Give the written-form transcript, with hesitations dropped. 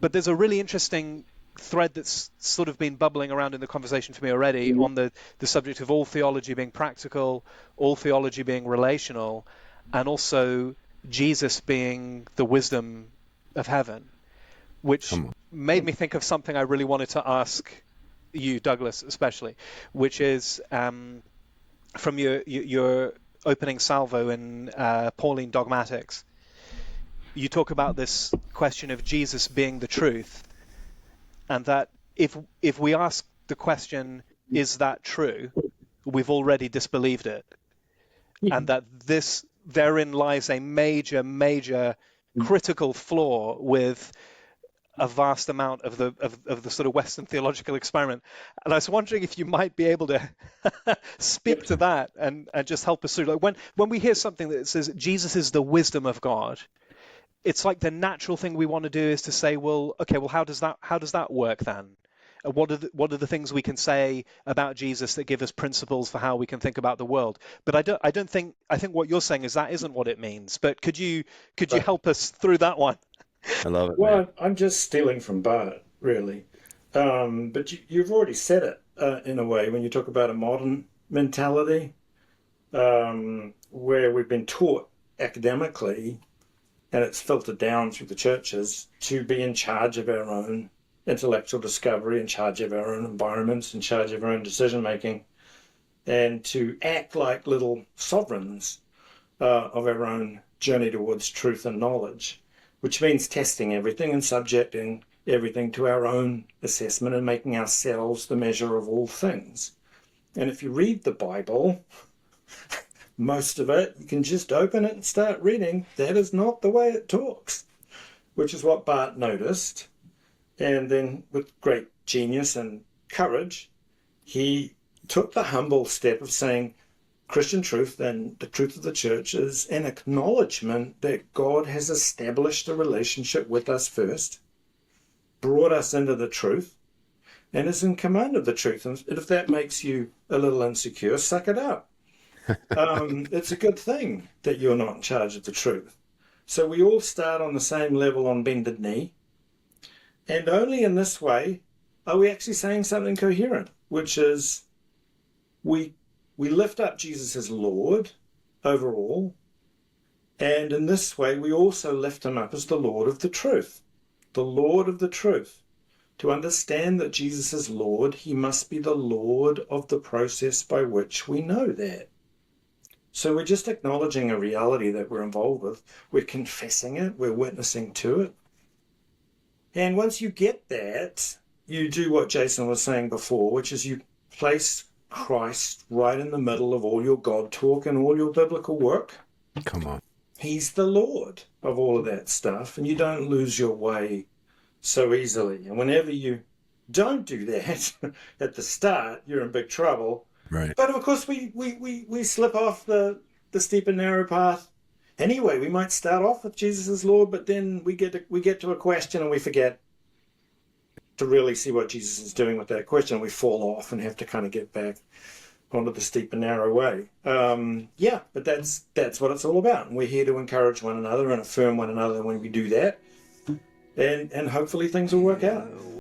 But there's a really interesting thread that's sort of been bubbling around in the conversation for me already on the subject of all theology being practical, all theology being relational, and also Jesus being the wisdom of heaven, which made me think of something I really wanted to ask you, Douglas, especially, which is from your opening salvo in Pauline Dogmatics. You talk about this question of Jesus being the truth, and that if we ask the question, is that true, we've already disbelieved it, and that therein lies a major critical flaw with a vast amount of the sort of Western theological experiment. And I was wondering if you might be able to speak to that and just help us through. Like when we hear something that says Jesus is the wisdom of God, it's like the natural thing we want to do is to say, well, okay, well, how does that work then? What are the things we can say about Jesus that give us principles for how we can think about the world? But I think what you're saying is that isn't what it means. But could you help us through that one? I love it. Well, Man. I'm just stealing from Bart, really. But you've already said it in a way when you talk about a modern mentality, where we've been taught academically, and it's filtered down through the churches, to be in charge of our own intellectual discovery, in charge of our own environments, in charge of our own decision-making, and to act like little sovereigns of our own journey towards truth and knowledge, which means testing everything and subjecting everything to our own assessment and making ourselves the measure of all things. And if you read the Bible, most of it, you can just open it and start reading. That is not the way it talks, which is what Bart noticed. And then with great genius and courage, he took the humble step of saying Christian truth and the truth of the church is an acknowledgement that God has established a relationship with us first, brought us into the truth, and is in command of the truth. And if that makes you a little insecure, suck it up. It's a good thing that you're not in charge of the truth. So we all start on the same level on bended knee. And only in this way are we actually saying something coherent, which is we lift up Jesus as Lord over all. And in this way, we also lift him up as the Lord of the truth, the Lord of the truth. To understand that Jesus is Lord, he must be the Lord of the process by which we know that. So we're just acknowledging a reality that we're involved with. We're confessing it. We're witnessing to it. And once you get that, you do what Jason was saying before, which is you place Christ right in the middle of all your God talk and all your biblical work. Come on. He's the Lord of all of that stuff, and you don't lose your way so easily. And whenever you don't do that at the start, you're in big trouble. Right. But of course, we slip off the steep and narrow path. Anyway, we might start off with Jesus as Lord, but then we get to a question and we forget to really see what Jesus is doing with that question. We fall off and have to kind of get back onto the steep and narrow way. But that's what it's all about. And we're here to encourage one another and affirm one another when we do that. And hopefully things will work out.